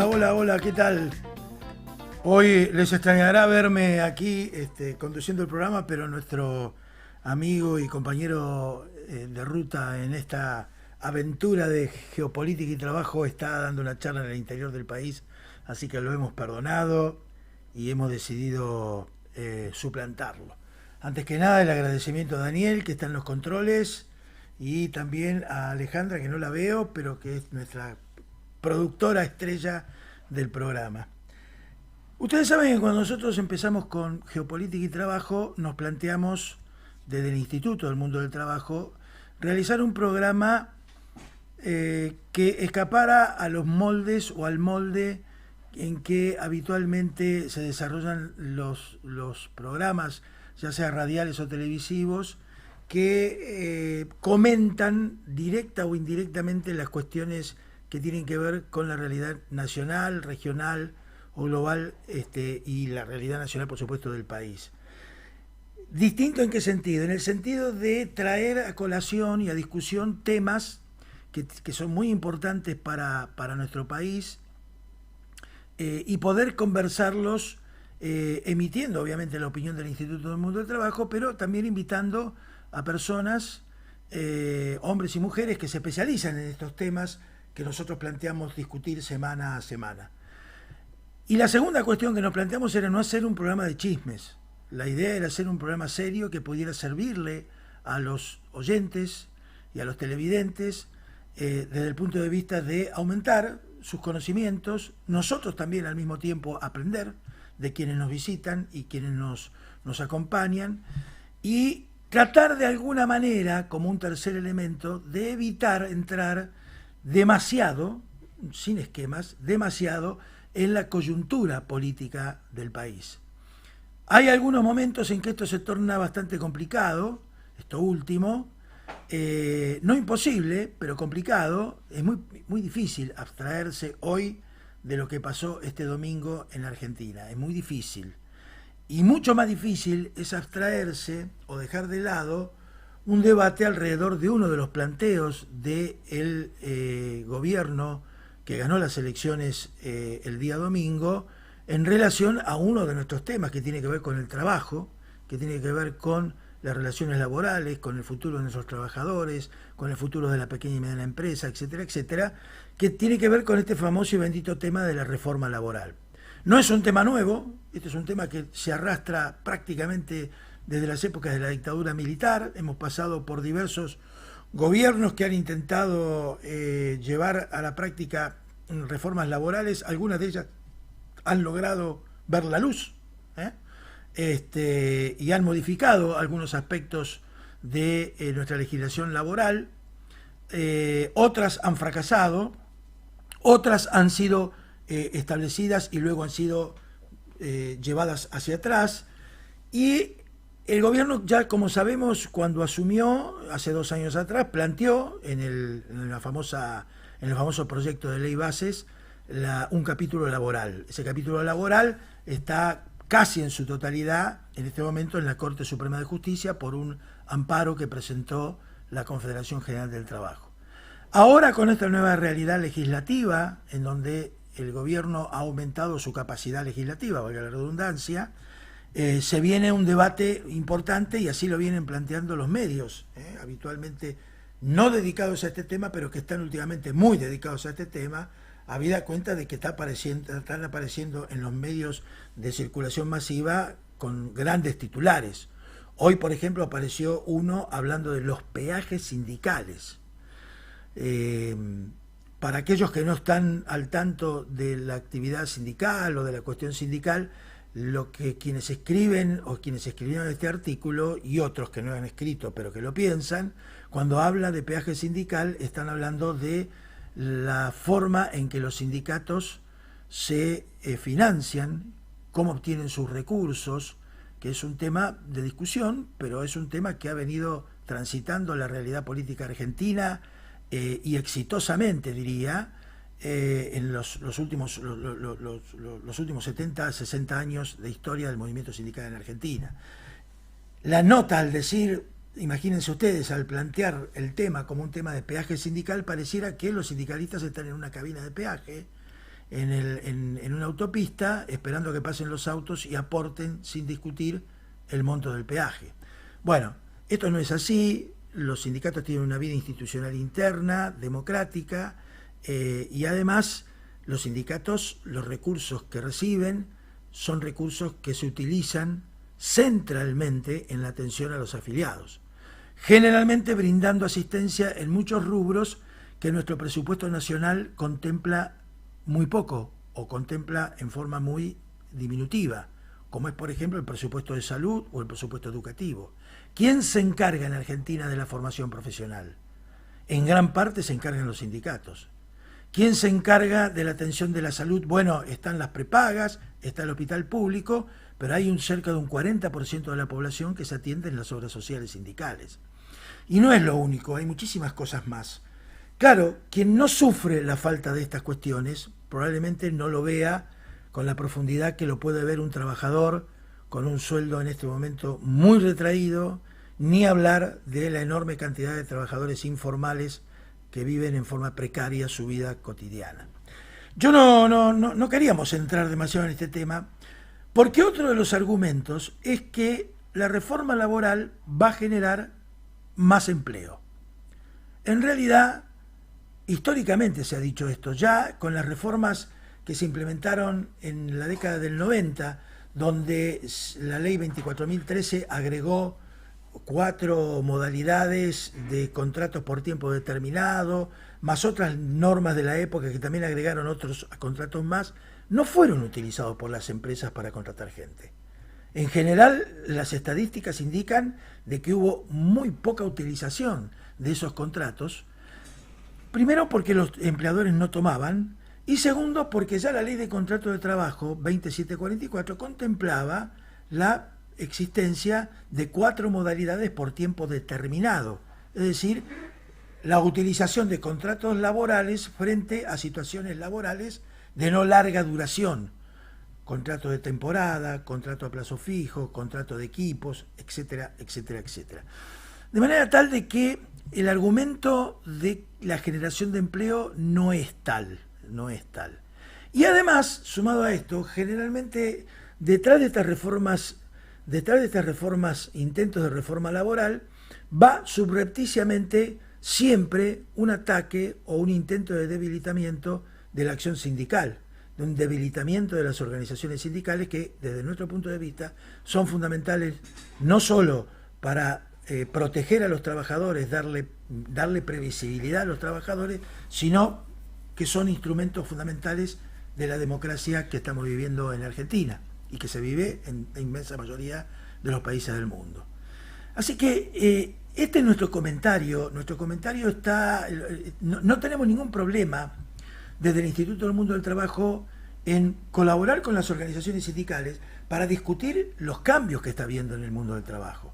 Hola, hola, hola, ¿qué tal? Hoy les extrañará verme aquí conduciendo el programa, pero nuestro amigo y compañero de ruta en esta aventura de geopolítica y trabajo está dando una charla en el interior del país, así que lo hemos perdonado y hemos decidido suplantarlo. Antes que nada, el agradecimiento a Daniel, que está en los controles, y también a Alejandra, que no la veo, pero que es nuestra productora estrella del programa. Ustedes saben que cuando nosotros empezamos con geopolítica y trabajo, nos planteamos desde el Instituto del Mundo del Trabajo realizar un programa que escapara a los moldes o al molde en que habitualmente se desarrollan los programas, ya sea radiales o televisivos, que comentan directa o indirectamente las cuestiones que tienen que ver con la realidad nacional, regional o global, y la realidad nacional, por supuesto, del país. ¿Distinto en qué sentido? En el sentido de traer a colación y a discusión temas que son muy importantes para nuestro país, y poder conversarlos, emitiendo obviamente la opinión del Instituto del Mundo del Trabajo, pero también invitando a personas, hombres y mujeres, que se especializan en estos temas que nosotros planteamos discutir semana a semana. Y la segunda cuestión que nos planteamos era no hacer un programa de chismes. La idea era hacer un programa serio que pudiera servirle a los oyentes y a los televidentes, desde el punto de vista de aumentar sus conocimientos, nosotros también al mismo tiempo aprender de quienes nos visitan y quienes nos acompañan, y tratar de alguna manera, como un tercer elemento, de evitar entrar demasiado, sin esquemas, demasiado en la coyuntura política del país. Hay algunos momentos en que esto se torna bastante complicado, esto último, no imposible, pero complicado. Es muy difícil abstraerse hoy de lo que pasó este domingo en Argentina, es muy difícil. Y mucho más difícil es abstraerse o dejar de lado un debate alrededor de uno de los planteos del gobierno que ganó las elecciones el día domingo, en relación a uno de nuestros temas que tiene que ver con el trabajo, que tiene que ver con las relaciones laborales, con el futuro de nuestros trabajadores, con el futuro de la pequeña y mediana empresa, etcétera, etcétera, que tiene que ver con este famoso y bendito tema de la reforma laboral. No es un tema nuevo, este es un tema que se arrastra prácticamente desde las épocas de la dictadura militar. Hemos pasado por diversos gobiernos que han intentado llevar a la práctica reformas laborales, algunas de ellas han logrado ver la luz, y han modificado algunos aspectos de nuestra legislación laboral. Otras han fracasado, otras han sido establecidas y luego han sido llevadas hacia atrás. Y el gobierno, ya como sabemos, cuando asumió hace 2 años atrás, planteó en el famoso proyecto de ley bases un capítulo laboral. Ese capítulo laboral está casi en su totalidad en este momento en la Corte Suprema de Justicia por un amparo que presentó la Confederación General del Trabajo. Ahora, con esta nueva realidad legislativa, en donde el gobierno ha aumentado su capacidad legislativa, valga la redundancia, se viene un debate importante, y así lo vienen planteando los medios, habitualmente no dedicados a este tema, pero que están últimamente muy dedicados a este tema, habida cuenta de que están apareciendo en los medios de circulación masiva con grandes titulares. Hoy, por ejemplo, apareció uno hablando de los peajes sindicales. Para aquellos que no están al tanto de la actividad sindical o de la cuestión sindical, lo que quienes escriben o quienes escribieron este artículo y otros que no han escrito pero que lo piensan, cuando habla de peaje sindical están hablando de la forma en que los sindicatos se financian, cómo obtienen sus recursos, que es un tema de discusión, pero es un tema que ha venido transitando la realidad política argentina, y exitosamente, diría, en los últimos 70, 60 años de historia del movimiento sindical en Argentina. La nota, al decir, imagínense ustedes, al plantear el tema como un tema de peaje sindical, pareciera que los sindicalistas están en una cabina de peaje en una autopista esperando que pasen los autos y aporten sin discutir el monto del peaje. Bueno, esto no es así, los sindicatos tienen una vida institucional interna, democrática, y además los sindicatos, los recursos que reciben son recursos que se utilizan centralmente en la atención a los afiliados, generalmente brindando asistencia en muchos rubros que nuestro presupuesto nacional contempla muy poco o contempla en forma muy diminutiva, como es por ejemplo el presupuesto de salud o el presupuesto educativo. ¿Quién se encarga en Argentina de la formación profesional? En gran parte se encargan los sindicatos. ¿Quién se encarga de la atención de la salud? Bueno, están las prepagas, está el hospital público, pero hay cerca de un 40% de la población que se atiende en las obras sociales sindicales. Y no es lo único, hay muchísimas cosas más. Claro, quien no sufre la falta de estas cuestiones probablemente no lo vea con la profundidad que lo puede ver un trabajador con un sueldo en este momento muy retraído, ni hablar de la enorme cantidad de trabajadores informales que viven en forma precaria su vida cotidiana. Yo no queríamos entrar demasiado en este tema, porque otro de los argumentos es que la reforma laboral va a generar más empleo. En realidad, históricamente se ha dicho esto, ya con las reformas que se implementaron en la década del 90, donde la ley 24.013 agregó 4 modalidades de contratos por tiempo determinado, más otras normas de la época que también agregaron otros contratos más, no fueron utilizados por las empresas para contratar gente. En general, las estadísticas indican de que hubo muy poca utilización de esos contratos, primero porque los empleadores no tomaban, y segundo porque ya la ley de contrato de trabajo 2744 contemplaba la existencia de 4 modalidades por tiempo determinado, es decir, la utilización de contratos laborales frente a situaciones laborales de no larga duración, contrato de temporada, contrato a plazo fijo, contrato de equipos, etcétera, etcétera, etcétera. De manera tal de que el argumento de la generación de empleo no es tal. Y además, sumado a esto, generalmente detrás de estas reformas, intentos de reforma laboral, va subrepticiamente siempre un ataque o un intento de debilitamiento de la acción sindical, de un debilitamiento de las organizaciones sindicales que, desde nuestro punto de vista, son fundamentales no solo para proteger a los trabajadores, darle previsibilidad a los trabajadores, sino que son instrumentos fundamentales de la democracia que estamos viviendo en Argentina y que se vive en la inmensa mayoría de los países del mundo. Así que este es nuestro comentario. Nuestro comentario está... No tenemos ningún problema desde el Instituto del Mundo del Trabajo en colaborar con las organizaciones sindicales para discutir los cambios que está habiendo en el mundo del trabajo,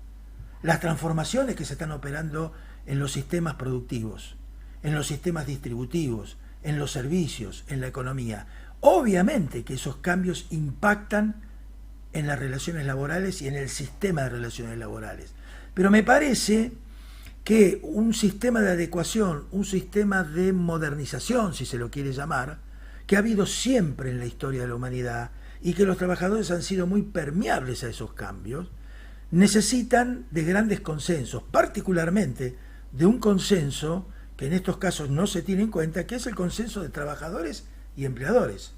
las transformaciones que se están operando en los sistemas productivos, en los sistemas distributivos, en los servicios, en la economía. Obviamente que esos cambios impactan en las relaciones laborales y en el sistema de relaciones laborales. Pero me parece que un sistema de adecuación, un sistema de modernización, si se lo quiere llamar, que ha habido siempre en la historia de la humanidad y que los trabajadores han sido muy permeables a esos cambios, necesitan de grandes consensos, particularmente de un consenso que en estos casos no se tiene en cuenta, que es el consenso de trabajadores y empleadores.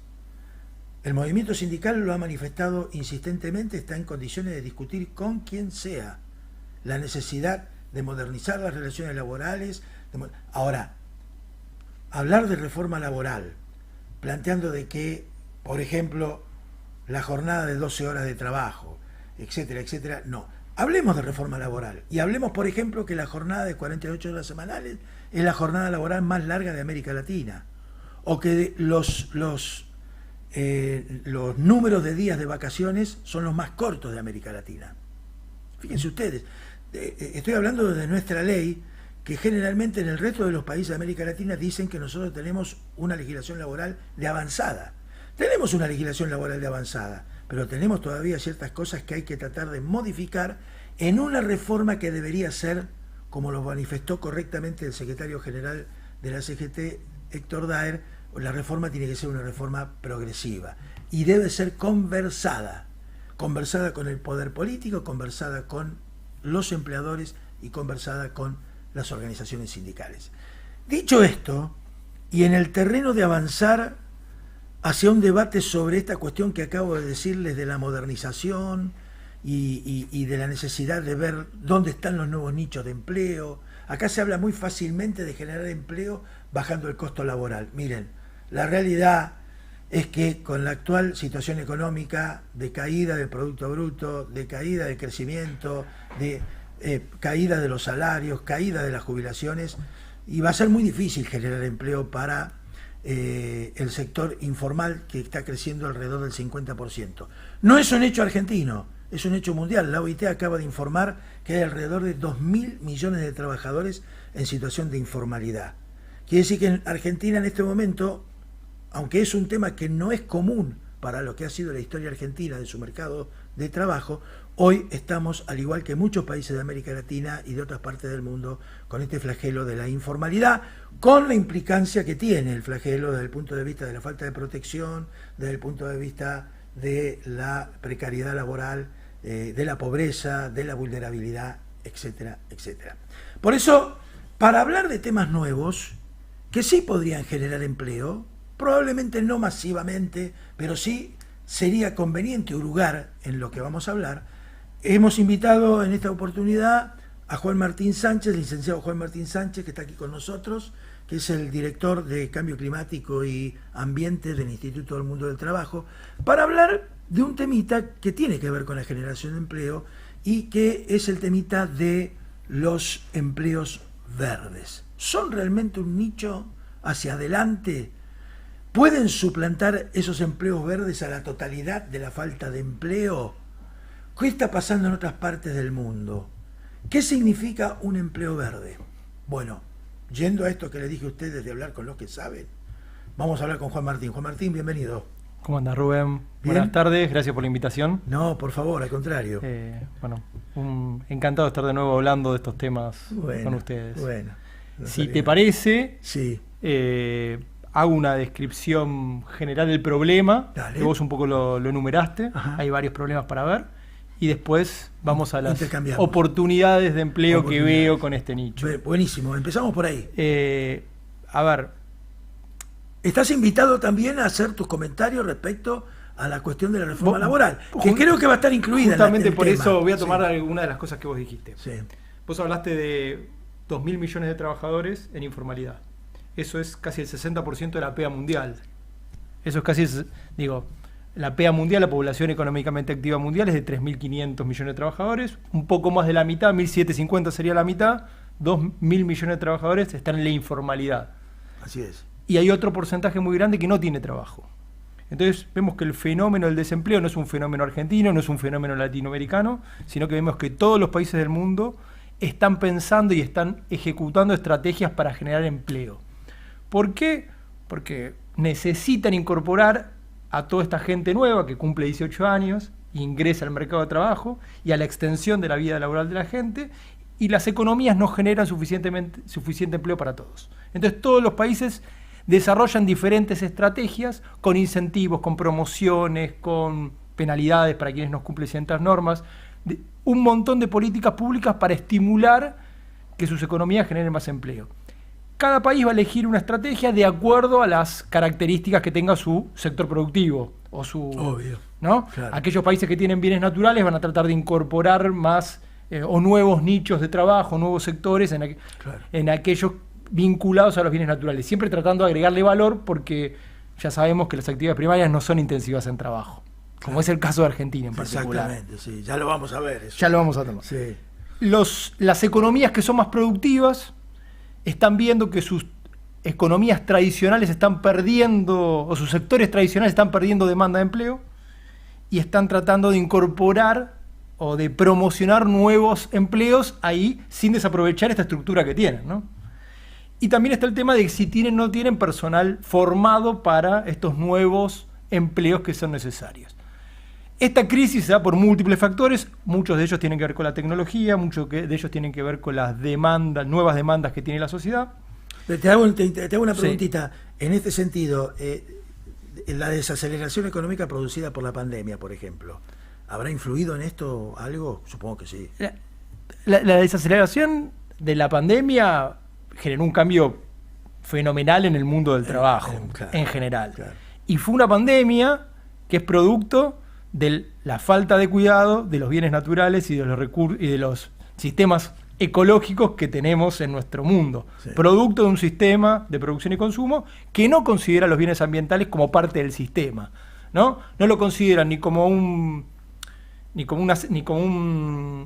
El movimiento sindical lo ha manifestado insistentemente, está en condiciones de discutir con quien sea la necesidad de modernizar las relaciones laborales. Ahora, hablar de reforma laboral, planteando de que, por ejemplo, la jornada de 12 horas de trabajo, etcétera, etcétera, no. Hablemos de reforma laboral y hablemos, por ejemplo, que la jornada de 48 horas semanales es la jornada laboral más larga de América Latina, o que los números de días de vacaciones son los más cortos de América Latina. Fíjense ustedes, estoy hablando de nuestra ley, que generalmente en el resto de los países de América Latina dicen que nosotros tenemos una legislación laboral de avanzada. Tenemos una legislación laboral de avanzada, pero tenemos todavía ciertas cosas que hay que tratar de modificar en una reforma que debería ser, como lo manifestó correctamente el secretario general de la CGT, Héctor Daer, la reforma tiene que ser una reforma progresiva y debe ser conversada con el poder político, conversada con los empleadores y conversada con las organizaciones sindicales. Dicho esto, y en el terreno de avanzar hacia un debate sobre esta cuestión que acabo de decirles de la modernización y de la necesidad de ver dónde están los nuevos nichos de empleo. Acá se habla muy fácilmente de generar empleo bajando el costo laboral. Miren, la realidad es que con la actual situación económica de caída del Producto Bruto, de caída del crecimiento, de caída de los salarios, caída de las jubilaciones, y va a ser muy difícil generar empleo para el sector informal, que está creciendo alrededor del 50%. No es un hecho argentino, es un hecho mundial. La OIT acaba de informar que hay alrededor de 2.000 millones de trabajadores en situación de informalidad. Quiere decir que en Argentina en este momento, aunque es un tema que no es común para lo que ha sido la historia argentina de su mercado de trabajo, hoy estamos, al igual que muchos países de América Latina y de otras partes del mundo, con este flagelo de la informalidad, con la implicancia que tiene el flagelo desde el punto de vista de la falta de protección, desde el punto de vista de la precariedad laboral, de la pobreza, de la vulnerabilidad, etcétera, etcétera. Por eso, para hablar de temas nuevos, que sí podrían generar empleo, probablemente no masivamente, pero sí sería conveniente hurgar en lo que vamos a hablar, hemos invitado en esta oportunidad a Juan Martín Sánchez, licenciado Juan Martín Sánchez, que está aquí con nosotros, que es el director de Cambio Climático y Ambiente del Instituto del Mundo del Trabajo, para hablar de un temita que tiene que ver con la generación de empleo y que es el temita de los empleos verdes. ¿Son realmente un nicho hacia adelante? ¿Pueden suplantar esos empleos verdes a la totalidad de la falta de empleo? ¿Qué está pasando en otras partes del mundo? ¿Qué significa un empleo verde? Bueno, yendo a esto que les dije a ustedes de hablar con los que saben, vamos a hablar con Juan Martín. Juan Martín, bienvenido. ¿Cómo andas, Rubén? ¿Bien? Buenas tardes, gracias por la invitación. No, por favor, al contrario. Encantado de estar de nuevo hablando de estos temas con ustedes. Bueno. Si te parece, sí. Hago una descripción general del problema, Dale. que vos un poco lo enumeraste. Ajá. Hay varios problemas para ver. Y después vamos a las oportunidades de empleo que veo con este nicho. Buenísimo, empezamos por ahí. A ver. Estás invitado también a hacer tus comentarios respecto a la cuestión de la reforma laboral, que creo que va a estar incluida. Justamente por eso voy a tomar alguna de las cosas que vos dijiste. Sí. Vos hablaste de 2.000 millones de trabajadores en informalidad. Eso es casi el 60% de la PEA mundial. Eso es casi, la PEA mundial, la población económicamente activa mundial, es de 3.500 millones de trabajadores. Un poco más de la mitad, 1.750 sería la mitad, 2.000 millones de trabajadores están en la informalidad. Así es. Y hay otro porcentaje muy grande que no tiene trabajo. Entonces vemos que el fenómeno del desempleo no es un fenómeno argentino, no es un fenómeno latinoamericano, sino que vemos que todos los países del mundo están pensando y están ejecutando estrategias para generar empleo. ¿Por qué? Porque necesitan incorporar a toda esta gente nueva que cumple 18 años, ingresa al mercado de trabajo y a la extensión de la vida laboral de la gente, y las economías no generan suficiente empleo para todos. Entonces todos los países desarrollan diferentes estrategias con incentivos, con promociones, con penalidades para quienes no cumplen ciertas normas, un montón de políticas públicas para estimular que sus economías generen más empleo. Cada país va a elegir una estrategia de acuerdo a las características que tenga su sector productivo o su, obvio, ¿no? Claro. Aquellos países que tienen bienes naturales van a tratar de incorporar más o nuevos nichos de trabajo, nuevos sectores en aquellos vinculados a los bienes naturales, siempre tratando de agregarle valor, porque ya sabemos que las actividades primarias no son intensivas en trabajo, como es el caso de Argentina en particular. Exactamente, sí, ya lo vamos a ver. Eso. Ya lo vamos a tomar. Sí. Las economías que son más productivas están viendo que sus economías tradicionales están perdiendo, o sus sectores tradicionales están perdiendo demanda de empleo, y están tratando de incorporar o de promocionar nuevos empleos ahí sin desaprovechar esta estructura que tienen, ¿no? Y también está el tema de si tienen o no tienen personal formado para estos nuevos empleos que son necesarios. Esta crisis se da por múltiples factores, muchos de ellos tienen que ver con la tecnología, muchos de ellos tienen que ver con las demandas, nuevas demandas que tiene la sociedad. Te hago una preguntita. Sí. En este sentido, la desaceleración económica producida por la pandemia, por ejemplo, ¿habrá influido en esto algo? Supongo que sí. La desaceleración de la pandemia generó un cambio fenomenal en el mundo del trabajo, claro, en general. Claro. Y fue una pandemia que es producto de la falta de cuidado de los bienes naturales y de los recursos y de los sistemas ecológicos que tenemos en nuestro mundo. Sí. Producto de un sistema de producción y consumo que no considera los bienes ambientales como parte del sistema, ¿no? No lo consideran ni como un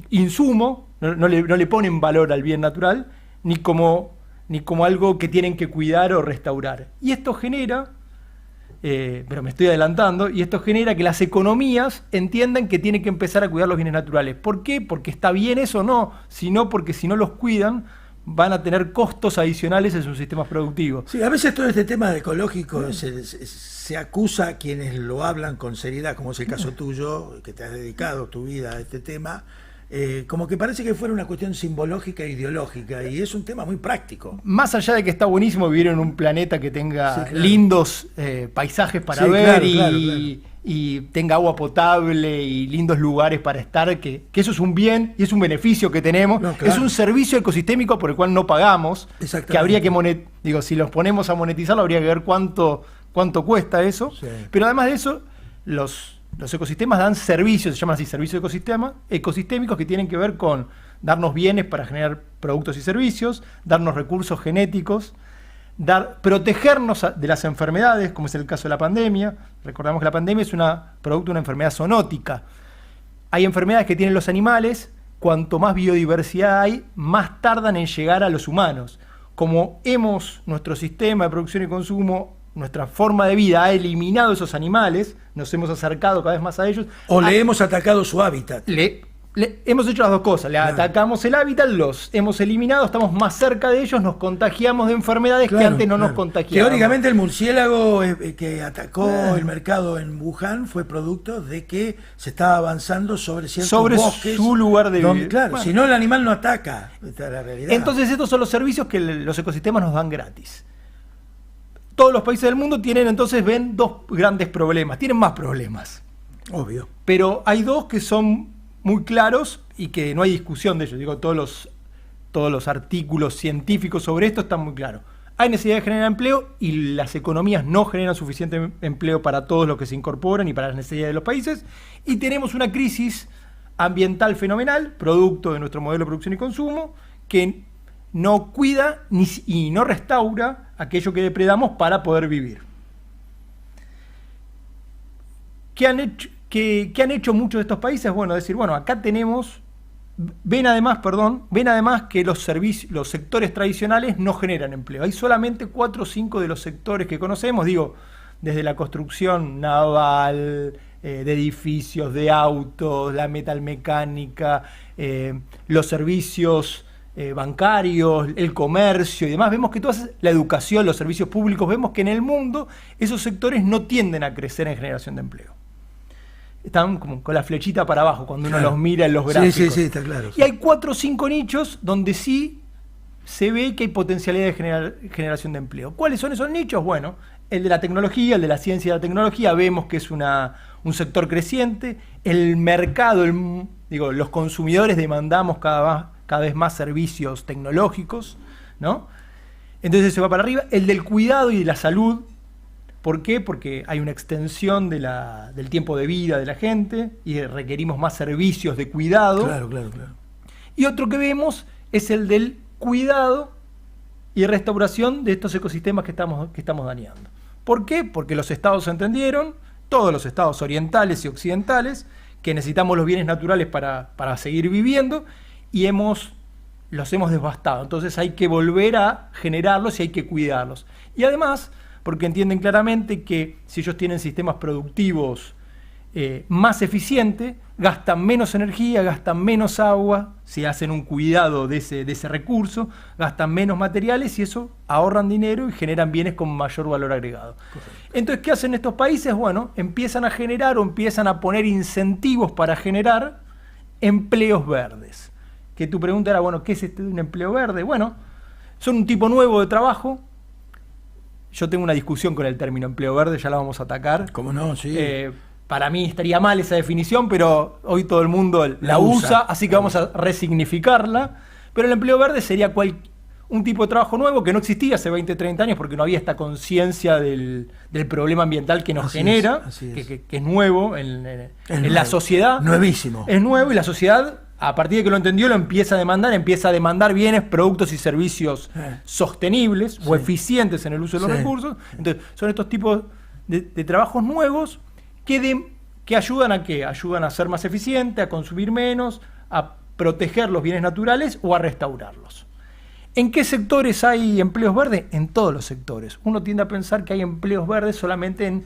insumo, no le ponen valor al bien natural, ni como algo que tienen que cuidar o restaurar. Y esto genera, pero me estoy adelantando, y esto genera que las economías entiendan que tienen que empezar a cuidar los bienes naturales. ¿Por qué? Porque está bien eso, no, sino porque si no los cuidan van a tener costos adicionales en sus sistemas productivos. Sí, a veces todo este tema ecológico se acusa a quienes lo hablan con seriedad, como es el caso tuyo, que te has dedicado tu vida a este tema, como que parece que fuera una cuestión simbológica e ideológica, y es un tema muy práctico. Más allá de que está buenísimo vivir en un planeta que tenga sí, claro, lindos paisajes para ver, claro, y tenga agua potable y lindos lugares para estar, que eso es un bien y es un beneficio que tenemos, no, claro, es un servicio ecosistémico por el cual no pagamos, que habría que si los ponemos a monetizarlo habría que ver cuánto cuesta eso, sí. Pero además de eso, los ecosistemas dan servicios, se llaman así, servicios ecosistémicos, que tienen que ver con darnos bienes para generar productos y servicios, darnos recursos genéticos, protegernos de las enfermedades, como es el caso de la pandemia. Recordamos que la pandemia es producto de una enfermedad zoonótica. Hay enfermedades que tienen los animales, cuanto más biodiversidad hay, más tardan en llegar a los humanos. Como nuestro sistema de producción y consumo, nuestra forma de vida ha eliminado esos animales, nos hemos acercado cada vez más a ellos. O le hemos atacado su hábitat. Hemos hecho las dos cosas, le atacamos el hábitat, los hemos eliminado, estamos más cerca de ellos, nos contagiamos de enfermedades que antes no nos contagiaban. Teóricamente el murciélago que atacó el mercado en Wuhan fue producto de que se estaba avanzando sobre ciertos bosques. Su lugar de vivir. Claro, si no el animal no ataca, esta es la realidad. Entonces estos son los servicios que los ecosistemas nos dan gratis. Todos los países del mundo ven dos grandes problemas, tienen más problemas. Obvio. Pero hay dos que son muy claros y que no hay discusión de ellos. Digo, todos los artículos científicos sobre esto están muy claros. Hay necesidad de generar empleo y las economías no generan suficiente empleo para todos los que se incorporan y para las necesidades de los países. Y tenemos una crisis ambiental fenomenal, producto de nuestro modelo de producción y consumo, que no cuida y no restaura aquello que depredamos para poder vivir. ¿Qué han hecho muchos de estos países? Bueno, acá ven además que los sectores tradicionales no generan empleo. Hay solamente 4 o 5 de los sectores que conocemos, desde la construcción naval, de edificios, de autos, la metalmecánica, los servicios bancarios, el comercio y demás. Vemos que la educación, los servicios públicos, vemos que en el mundo esos sectores no tienden a crecer en generación de empleo. Están como con la flechita para abajo cuando uno los mira en los gráficos. Sí, está claro. Y hay 4 o 5 nichos donde sí se ve que hay potencialidad de generación de empleo. ¿Cuáles son esos nichos? Bueno, el de la tecnología, el de la ciencia y la tecnología, vemos que es un sector creciente. El mercado, los consumidores demandamos cada vez más servicios tecnológicos, ¿no? Entonces se va para arriba. El del cuidado y de la salud. ¿Por qué? Porque hay una extensión del tiempo de vida de la gente y requerimos más servicios de cuidado. Claro. Y otro que vemos es el del cuidado y restauración de estos ecosistemas que estamos dañando. ¿Por qué? Porque los estados entendieron, todos los estados orientales y occidentales, que necesitamos los bienes naturales para seguir viviendo y los hemos devastado. Entonces hay que volver a generarlos y hay que cuidarlos. Y además, porque entienden claramente que si ellos tienen sistemas productivos más eficientes, gastan menos energía, gastan menos agua, si hacen un cuidado de ese recurso, gastan menos materiales y eso ahorran dinero y generan bienes con mayor valor agregado. Correcto. Entonces, ¿qué hacen estos países? Bueno, empiezan a generar o empiezan a poner incentivos para generar empleos verdes. Que tu pregunta era, ¿qué es un empleo verde? Bueno, son un tipo nuevo de trabajo. Yo tengo una discusión con el término empleo verde, ya la vamos a atacar. ¿Cómo no? Sí. Para mí estaría mal esa definición, pero hoy todo el mundo la usa, así que vamos a resignificarla. Pero el empleo verde sería un tipo de trabajo nuevo que no existía hace 20, 30 años porque no había esta conciencia del problema ambiental que nos genera, que es nuevo en la sociedad. Nuevísimo. Es nuevo y la sociedad, a partir de que lo entendió, lo empieza a demandar bienes, productos y servicios sostenibles o eficientes en el uso de los recursos. Entonces, son estos tipos de trabajos nuevos que ayudan a ¿qué? Ayudan a ser más eficiente, a consumir menos, a proteger los bienes naturales o a restaurarlos. ¿En qué sectores hay empleos verdes? En todos los sectores. Uno tiende a pensar que hay empleos verdes solamente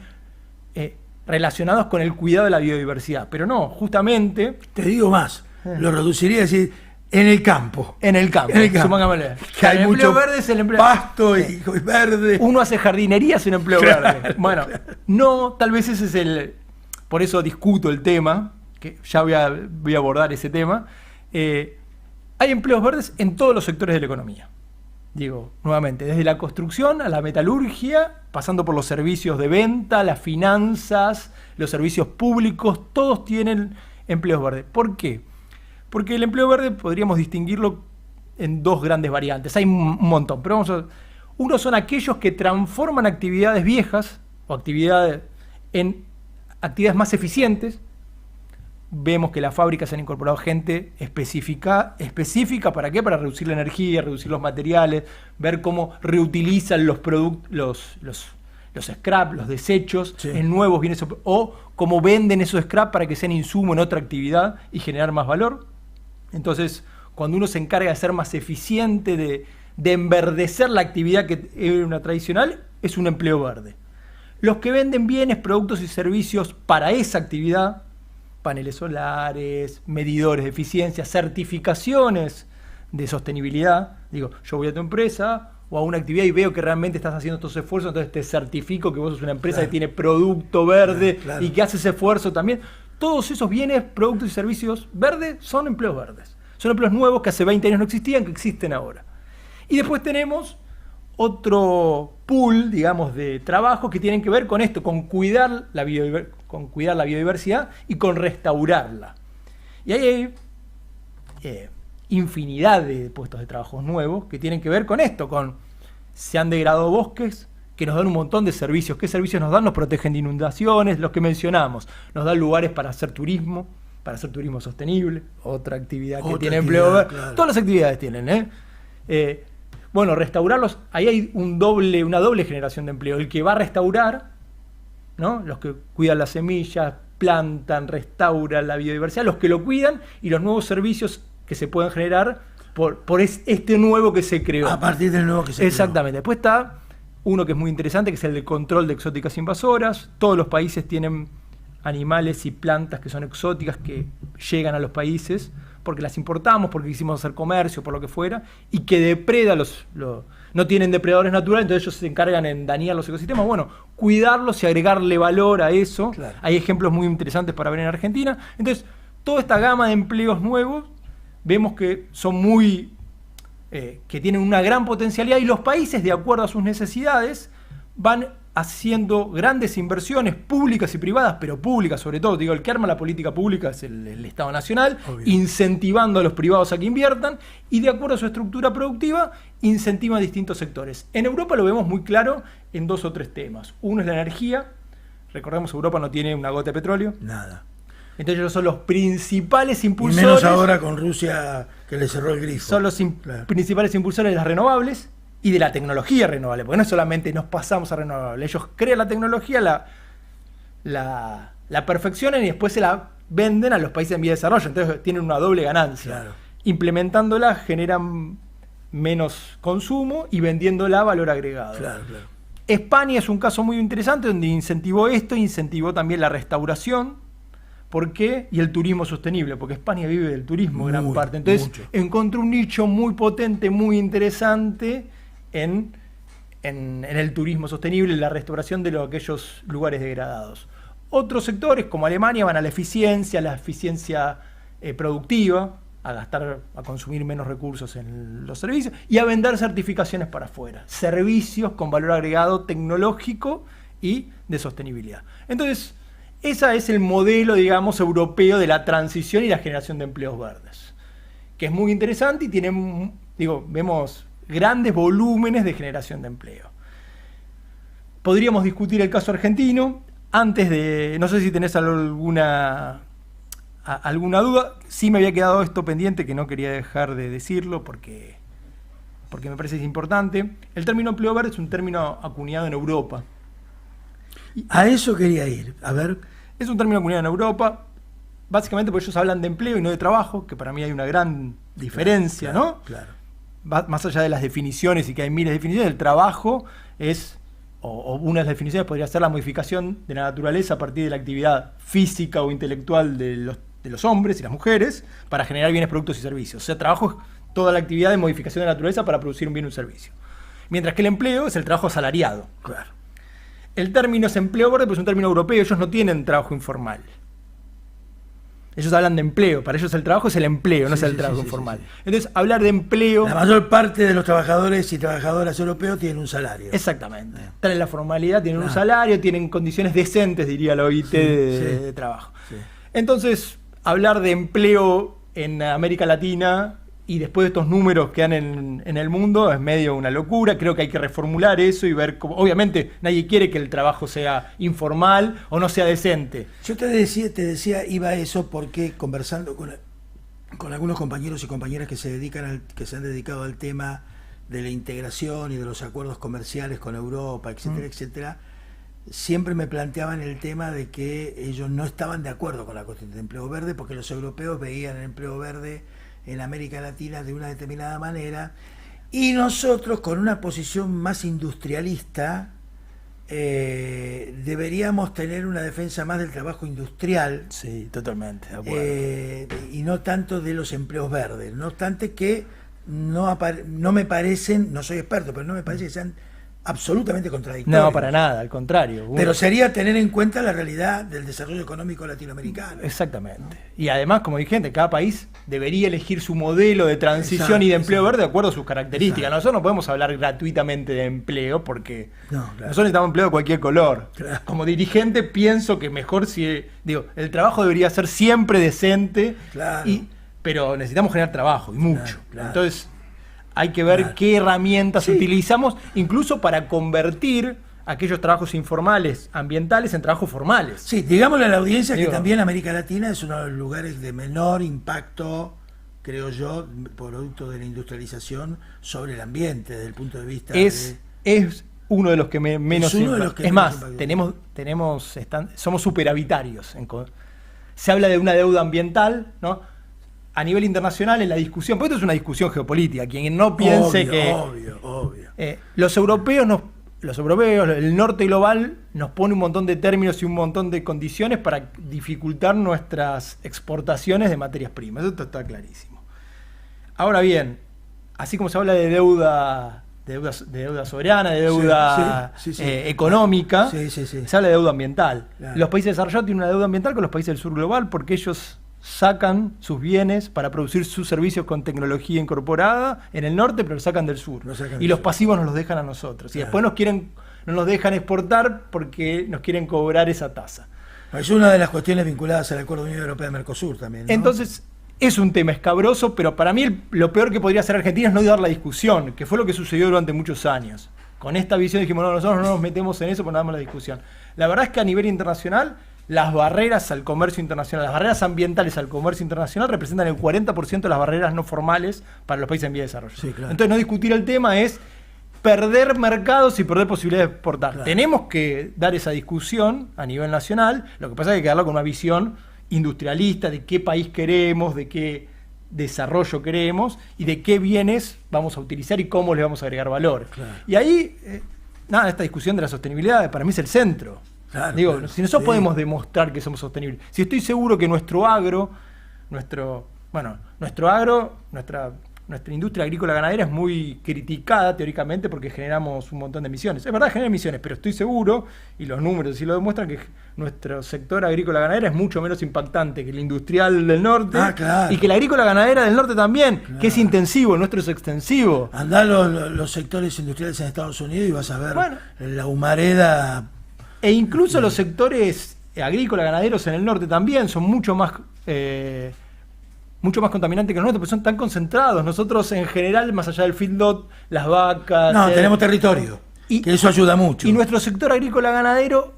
relacionados con el cuidado de la biodiversidad, pero no, justamente... Te digo más, lo reduciría a decir en el campo. En el campo, supongámosle. Que hay mucho verde es el empleo pasto y verde. Uno hace jardinería, es un empleo verde. Bueno, no, tal vez ese es el... Por eso discuto el tema, que ya voy a abordar ese tema. Hay empleos verdes en todos los sectores de la economía. Digo, nuevamente, desde la construcción a la metalurgia, pasando por los servicios de venta, las finanzas, los servicios públicos, todos tienen empleos verdes. ¿Por qué? Porque el empleo verde podríamos distinguirlo en dos grandes variantes. Hay un montón, pero uno son aquellos que transforman actividades viejas o actividades en actividades más eficientes. Vemos que las fábricas han incorporado gente específica. ¿Para qué? Para reducir la energía, reducir los materiales, ver cómo reutilizan los productos, los scrap, los desechos, en nuevos bienes, o cómo venden esos scrap para que sean insumo en otra actividad y generar más valor. Entonces, cuando uno se encarga de ser más eficiente, de enverdecer la actividad que era una tradicional, es un empleo verde. Los que venden bienes, productos y servicios para esa actividad, paneles solares, medidores de eficiencia, certificaciones de sostenibilidad. Digo, yo voy a tu empresa o a una actividad y veo que realmente estás haciendo estos esfuerzos, entonces te certifico que vos sos una empresa que tiene producto verde y que hace ese esfuerzo también. Todos esos bienes, productos y servicios verdes son empleos verdes. Son empleos nuevos que hace 20 años no existían, que existen ahora. Y después tenemos otro pool, digamos, de trabajos que tienen que ver con esto, con cuidar la biodiversidad y con restaurarla. Y ahí hay infinidad de puestos de trabajo nuevos que tienen que ver con esto, se han degradado bosques que nos dan un montón de servicios. ¿Qué servicios nos dan? Nos protegen de inundaciones, los que mencionamos. Nos dan lugares para hacer turismo sostenible, otra actividad que tiene empleo. Claro. Todas las actividades tienen, bueno, restaurarlos, ahí hay una doble generación de empleo. El que va a restaurar, ¿no? Los que cuidan las semillas, plantan, restauran la biodiversidad, los que lo cuidan y los nuevos servicios que se pueden generar por este nuevo que se creó. A partir del nuevo que se creó. Exactamente. Después está uno que es muy interesante, que es el de control de exóticas invasoras. Todos los países tienen animales y plantas que son exóticas que llegan a los países porque las importamos, porque quisimos hacer comercio, por lo que fuera, y que depreda no tienen depredadores naturales, entonces ellos se encargan en dañar los ecosistemas. Bueno, cuidarlos y agregarle valor a eso. Claro. Hay ejemplos muy interesantes para ver en Argentina. Entonces, toda esta gama de empleos nuevos, vemos que son que tienen una gran potencialidad y los países, de acuerdo a sus necesidades, van haciendo grandes inversiones públicas y privadas, pero públicas sobre todo. Digo, el que arma la política pública es el Estado Nacional, incentivando a los privados a que inviertan y, de acuerdo a su estructura productiva, incentiva a distintos sectores. En Europa lo vemos muy claro en 2 o 3 temas. Uno es la energía. Recordemos que Europa no tiene una gota de petróleo. Nada. Entonces ellos son los principales impulsores. Y menos ahora con Rusia que le cerró el grifo. Son los principales impulsores de las renovables y de la tecnología renovable, porque no solamente nos pasamos a renovables, ellos crean la tecnología, la perfeccionan y después se la venden a los países en vía de desarrollo, entonces tienen una doble ganancia. Claro. Implementándola generan menos consumo y vendiéndola valor agregado. Claro, claro. España es un caso muy interesante donde incentivó esto, incentivó también la restauración. ¿Por qué? Y el turismo sostenible, porque España vive del turismo en gran parte. Entonces encontró un nicho muy potente, muy interesante en el turismo sostenible, en la restauración de aquellos lugares degradados. Otros sectores, como Alemania, van a la eficiencia productiva, a consumir menos recursos en los servicios y a vender certificaciones para afuera, servicios con valor agregado tecnológico y de sostenibilidad. Entonces, ese es el modelo, digamos, europeo de la transición y la generación de empleos verdes, que es muy interesante y tiene, vemos grandes volúmenes de generación de empleo. Podríamos discutir el caso argentino. Antes de, no sé si tenés alguna duda, sí me había quedado esto pendiente que no quería dejar de decirlo porque me parece que es importante. El término empleo verde es un término acuñado en Europa. A eso quería ir, a ver. Es un término acuñado en Europa, básicamente porque ellos hablan de empleo y no de trabajo, que para mí hay una gran diferencia, claro, ¿no? Claro. Más allá de las definiciones y que hay miles de definiciones, el trabajo es, o una de las definiciones podría ser la modificación de la naturaleza a partir de la actividad física o intelectual de los hombres y las mujeres para generar bienes, productos y servicios. O sea, trabajo es toda la actividad de modificación de la naturaleza para producir un bien o un servicio. Mientras que el empleo es el trabajo asalariado. Claro. El término es empleo verde, pero es un término europeo. Ellos no tienen trabajo informal. Ellos hablan de empleo. Para ellos el trabajo es el empleo, no es el trabajo informal. Sí. Entonces, hablar de empleo... La mayor parte de los trabajadores y trabajadoras europeos tienen un salario. Exactamente. Están en la formalidad, tienen un salario, tienen condiciones decentes, diría la OIT, de trabajo. Sí. Entonces, hablar de empleo en América Latina y después de estos números que dan en el mundo es medio una locura. Creo que hay que reformular eso y ver cómo... Obviamente nadie quiere que el trabajo sea informal o no sea decente. Yo te decía iba a eso porque conversando con algunos compañeros y compañeras que se han dedicado al tema de la integración y de los acuerdos comerciales con Europa, etcétera, etcétera, siempre me planteaban el tema de que ellos no estaban de acuerdo con la cuestión del empleo verde porque los europeos veían el empleo verde en América Latina de una determinada manera y nosotros con una posición más industrialista deberíamos tener una defensa más del trabajo industrial. Sí, totalmente, de acuerdo. Y no tanto de los empleos verdes. No obstante que no me parecen, no soy experto, pero no me parece que sean absolutamente contradictorios. No, para nada, al contrario. Pero sería tener en cuenta la realidad del desarrollo económico latinoamericano. Exactamente. Y además, como dije, cada país debería elegir su modelo de transición y de empleo verde de acuerdo a sus características. Exacto. Nosotros no podemos hablar gratuitamente de empleo porque nosotros necesitamos empleo de cualquier color. Claro. Como dirigente pienso que mejor el trabajo debería ser siempre decente, pero necesitamos generar trabajo y mucho. Claro. Entonces, hay que ver qué herramientas utilizamos, incluso para convertir aquellos trabajos informales, ambientales, en trabajos formales. Sí, digámosle a la audiencia que también América Latina es uno de los lugares de menor impacto, creo yo, producto de la industrialización sobre el ambiente, desde el punto de vista es uno de los que menos impacto. Es más, somos superavitarios. Se habla de una deuda ambial, ¿no? A nivel internacional en la discusión, porque esto es una discusión geopolítica, quien no piense obvio. Los europeos, el norte global nos pone un montón de términos y un montón de condiciones para dificultar nuestras exportaciones de materias primas, eso está clarísimo. Ahora bien, así como se habla de deuda soberana, de deuda económica, se habla de deuda ambiental. Claro. Los países desarrollados tienen una deuda ambiental con los países del sur global porque ellos sacan sus bienes para producir sus servicios con tecnología incorporada en el norte, pero lo sacan del sur. Y los pasivos nos los dejan a nosotros. Y después no nos dejan exportar porque nos quieren cobrar esa tasa. Es una de las cuestiones vinculadas al Acuerdo Unión Europea-Mercosur también, ¿no? Entonces, es un tema escabroso, pero para mí lo peor que podría hacer Argentina es no dar la discusión, que fue lo que sucedió durante muchos años. Con esta visión dijimos, no, nosotros no nos metemos en eso, pero no damos la discusión. La verdad es que a nivel internacional, las barreras al comercio internacional, las barreras ambientales al comercio internacional representan el 40% de las barreras no formales para los países en vía de desarrollo. Sí, claro. Entonces, no discutir el tema es perder mercados y perder posibilidades de exportar. Claro. Tenemos que dar esa discusión a nivel nacional, lo que pasa es que hay que darlo con una visión industrialista de qué país queremos, de qué desarrollo queremos y de qué bienes vamos a utilizar y cómo les vamos a agregar valor. Claro. Y ahí, esta discusión de la sostenibilidad para mí es el centro. Claro, si nosotros podemos demostrar que somos sostenibles, si estoy seguro que nuestra nuestra industria agrícola ganadera es muy criticada teóricamente porque generamos un montón de emisiones. Es verdad, genera emisiones, pero estoy seguro, y los números sí lo demuestran, que nuestro sector agrícola ganadera es mucho menos impactante que el industrial del norte, claro. y que la agrícola ganadera del norte también, claro, que es intensivo, el nuestro es extensivo. Andá los sectores industriales en Estados Unidos y vas a ver la humareda. E incluso los sectores agrícola ganaderos en el norte también son mucho más contaminantes que los nuestros, porque son tan concentrados. Nosotros en general, más allá del feedlot, las vacas... No, tenemos territorio, que eso ayuda mucho. Y nuestro sector agrícola ganadero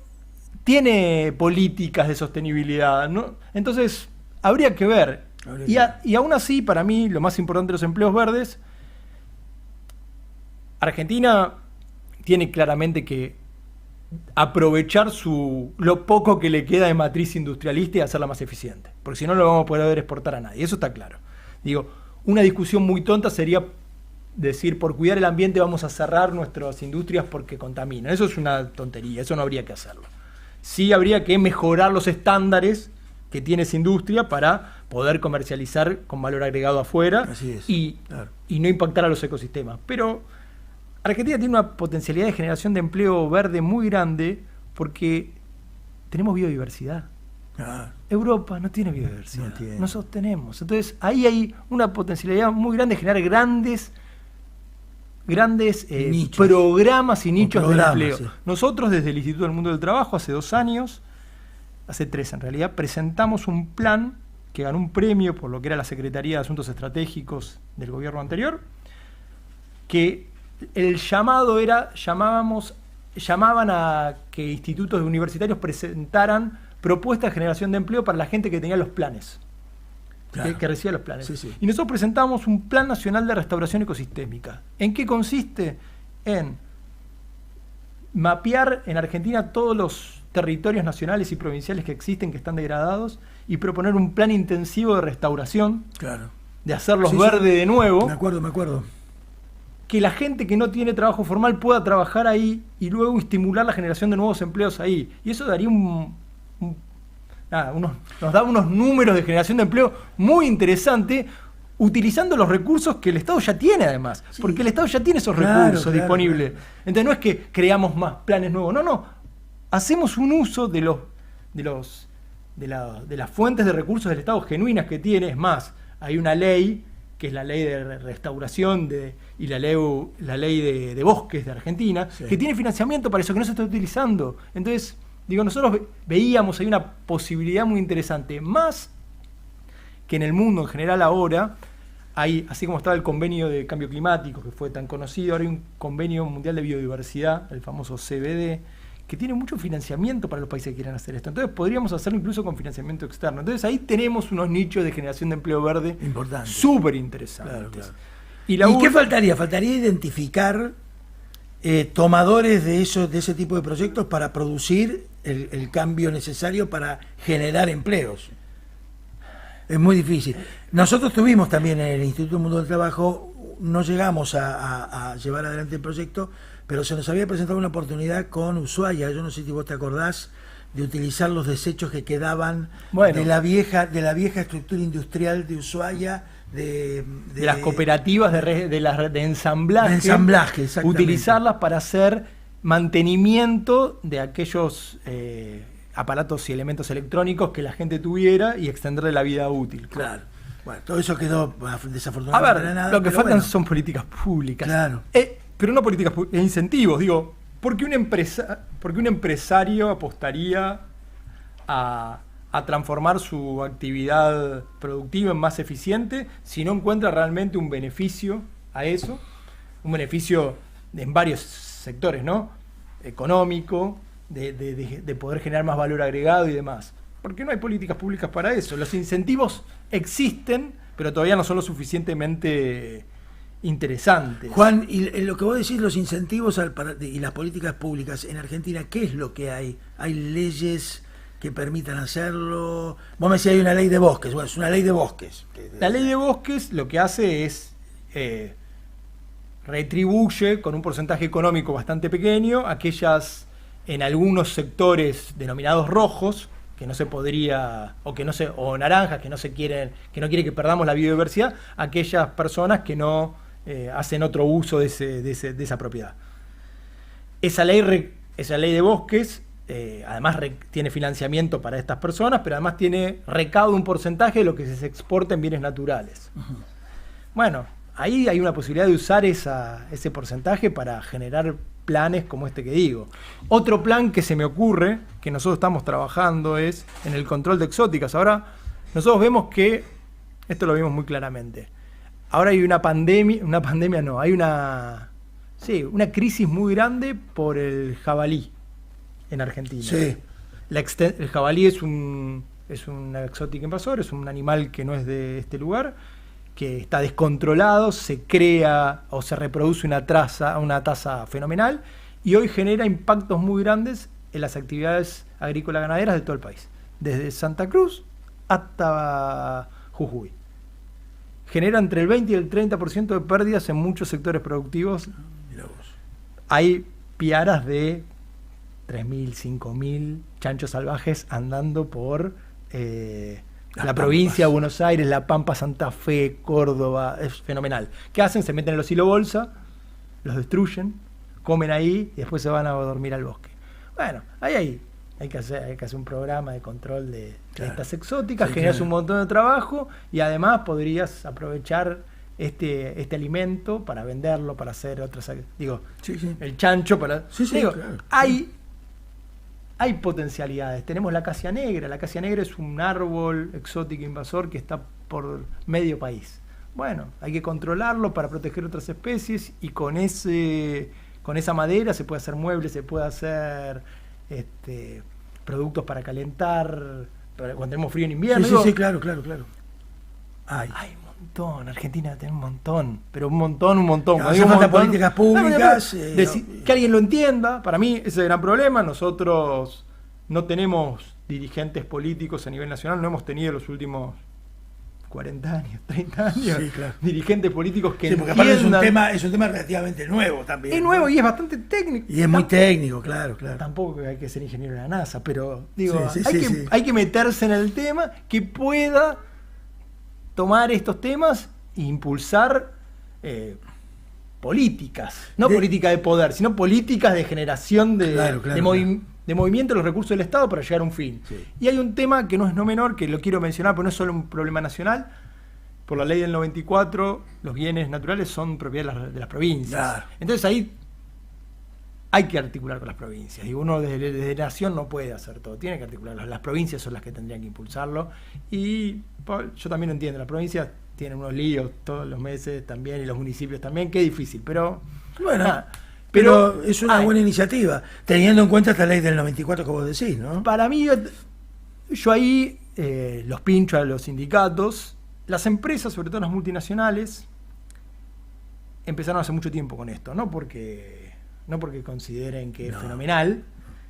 tiene políticas de sostenibilidad, ¿no? Entonces, habría que ver. Y aún así, para mí, lo más importante de los empleos verdes, Argentina tiene claramente que aprovechar lo poco que le queda de matriz industrialista y hacerla más eficiente, porque si no, no lo vamos a poder exportar a nadie, eso está claro. Digo, una discusión muy tonta sería decir, por cuidar el ambiente vamos a cerrar nuestras industrias porque contaminan. Eso es una tontería, eso no habría que hacerlo. Sí habría que mejorar los estándares que tiene esa industria para poder comercializar con valor agregado afuera. Así es, y no impactar a los ecosistemas. Pero Argentina tiene una potencialidad de generación de empleo verde muy grande porque tenemos biodiversidad. Europa no tiene biodiversidad, nosotros tenemos. Entonces ahí hay una potencialidad muy grande de generar grandes programas y nichos de empleo. Sí. Nosotros desde el Instituto del Mundo del Trabajo hace 2 años, hace 3 en realidad, presentamos un plan que ganó un premio por lo que era la Secretaría de Asuntos Estratégicos del gobierno anterior, que el llamado era, llamaban a que institutos universitarios presentaran propuestas de generación de empleo para la gente que tenía los planes, claro, que recibía los planes. Sí, sí. Y nosotros presentamos un Plan Nacional de Restauración Ecosistémica. ¿En qué consiste? En mapear en Argentina todos los territorios nacionales y provinciales que existen, que están degradados, y proponer un plan intensivo de restauración, claro, de hacerlos verdes de nuevo. Me acuerdo. Que la gente que no tiene trabajo formal pueda trabajar ahí y luego estimular la generación de nuevos empleos ahí. Y eso daría nos da unos números de generación de empleo muy interesantes, utilizando los recursos que el Estado ya tiene además. Sí. Porque el Estado ya tiene esos recursos disponibles. Claro. Entonces no es que creamos más planes nuevos, no. Hacemos un uso de las fuentes de recursos del Estado genuinas que tiene. Es más, hay una ley que es la ley de restauración y la ley de bosques de Argentina, sí, que tiene financiamiento para eso, que no se está utilizando. Entonces, nosotros veíamos ahí una posibilidad muy interesante, más que en el mundo en general ahora, hay, así como estaba el convenio de cambio climático, que fue tan conocido, ahora hay un convenio mundial de biodiversidad, el famoso CBD, que tiene mucho financiamiento para los países que quieran hacer esto. Entonces podríamos hacerlo incluso con financiamiento externo. Entonces ahí tenemos unos nichos de generación de empleo verde súper interesantes. Claro. ¿Y qué faltaría? Faltaría identificar tomadores de ese tipo de proyectos para producir el cambio necesario para generar empleos. Es muy difícil. Nosotros tuvimos también en el Instituto del Mundo del Trabajo, no llegamos a llevar adelante el proyecto, pero se nos había presentado una oportunidad con Ushuaia. Yo no sé si vos te acordás de utilizar los desechos que quedaban de la vieja estructura industrial de Ushuaia, de las cooperativas de ensamblaje. De ensamblaje, exactamente. Utilizarlas para hacer mantenimiento de aquellos aparatos y elementos electrónicos que la gente tuviera y extenderle la vida útil. Claro. Bueno, todo eso quedó desafortunadamente. A ver, lo que faltan son políticas públicas. Claro. Pero no políticas públicas, incentivos. Digo, ¿por qué un empresario apostaría a transformar su actividad productiva en más eficiente si no encuentra realmente un beneficio a eso? Un beneficio en varios sectores, ¿no? Económico, de poder generar más valor agregado y demás. ¿Por qué no hay políticas públicas para eso? Los incentivos existen, pero todavía no son lo suficientemente interesantes. Juan, y lo que vos decís, los incentivos y las políticas públicas en Argentina, ¿qué es lo que hay? ¿Hay leyes que permitan hacerlo? Vos me decís, hay una ley de bosques. Bueno, es una ley de bosques. La ley de bosques lo que hace es retribuye con un porcentaje económico bastante pequeño aquellas, en algunos sectores denominados rojos, que no se podría, o naranjas que no quiere que perdamos la biodiversidad, aquellas personas que no hacen otro uso de esa propiedad. Esa ley de bosques, además tiene financiamiento para estas personas, pero además recauda un porcentaje de lo que se exporta en bienes naturales. Uh-huh. Bueno, ahí hay una posibilidad de usar ese porcentaje para generar planes como este que digo. Otro plan que se me ocurre, que nosotros estamos trabajando, es en el control de exóticas. Ahora, nosotros vemos que, esto lo vimos muy claramente, ahora hay hay una crisis muy grande por el jabalí en Argentina. Sí. El jabalí es una exótica invasor, es un animal que no es de este lugar, que está descontrolado, se crea o se reproduce una tasa fenomenal y hoy genera impactos muy grandes en las actividades agrícolas ganaderas de todo el país, desde Santa Cruz hasta Jujuy. Genera entre el 20 y el 30% de pérdidas en muchos sectores productivos. Hay piaras de 3.000, 5.000 chanchos salvajes andando por la provincia de Buenos Aires, La Pampa, Santa Fe, Córdoba. Es fenomenal. ¿Qué hacen? Se meten en los silobolsa, los destruyen, comen ahí y después se van a dormir al bosque. Bueno, hay que hacer un programa de control de estas exóticas, sí, generas un montón de trabajo y además podrías aprovechar este alimento para venderlo, para hacer otras, el chancho para... Claro. Hay potencialidades. Tenemos la acacia negra. La acacia negra es un árbol exótico invasor que está por medio país. Bueno, hay que controlarlo para proteger otras especies y con esa madera se puede hacer muebles, se puede hacer productos para calentar cuando tenemos frío en invierno. Sí, claro. Hay un montón. Argentina tiene un montón, pero un montón. Hace falta políticas públicas. Que alguien lo entienda. Para mí ese es el gran problema. Nosotros no tenemos dirigentes políticos a nivel nacional, no hemos tenido los últimos 40 años, 30 años, sí, claro, dirigentes políticos que porque entiendan. es un tema relativamente nuevo también. Es nuevo, ¿no? Y es bastante técnico. Y es muy técnico, claro. Tampoco hay que ser ingeniero de la NASA, pero hay que meterse en el tema que pueda tomar estos temas e impulsar políticas, no política de poder, sino políticas de generación de movimiento de los recursos del Estado para llegar a un fin. Sí. Y hay un tema que no es no menor, que lo quiero mencionar, pero no es solo un problema nacional. Por la ley del 94, los bienes naturales son propiedad de las provincias. Claro. Entonces ahí hay que articular con las provincias. Y uno desde nación no puede hacer todo, tiene que articularlo. Las provincias son las que tendrían que impulsarlo. Y yo también lo entiendo, las provincias tienen unos líos todos los meses también, y los municipios también, qué difícil, pero... Bueno, pero es una buena iniciativa, teniendo en cuenta esta ley del 94 que vos decís, ¿no? Para mí, yo ahí los pincho a los sindicatos, las empresas, sobre todo las multinacionales, empezaron hace mucho tiempo con esto, no porque consideren que es fenomenal,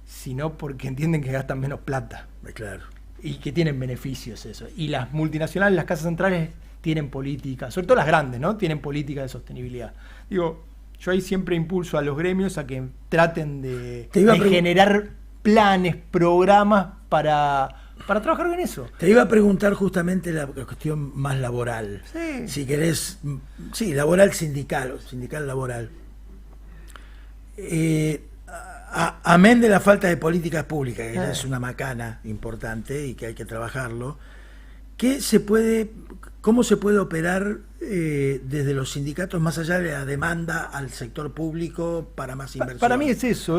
sino porque entienden que gastan menos plata. Claro. Y que tienen beneficios eso. Y las multinacionales, las casas centrales, tienen políticas, sobre todo las grandes, ¿no? Tienen políticas de sostenibilidad. Yo ahí siempre impulso a los gremios a que traten de generar planes, programas para trabajar con eso. Te iba a preguntar justamente la cuestión más laboral. Sí. Si querés, laboral sindical laboral. Amén de la falta de políticas públicas, que es una macana importante y que hay que trabajarlo, ¿cómo se puede operar desde los sindicatos más allá de la demanda al sector público para más inversión? Para mí es eso,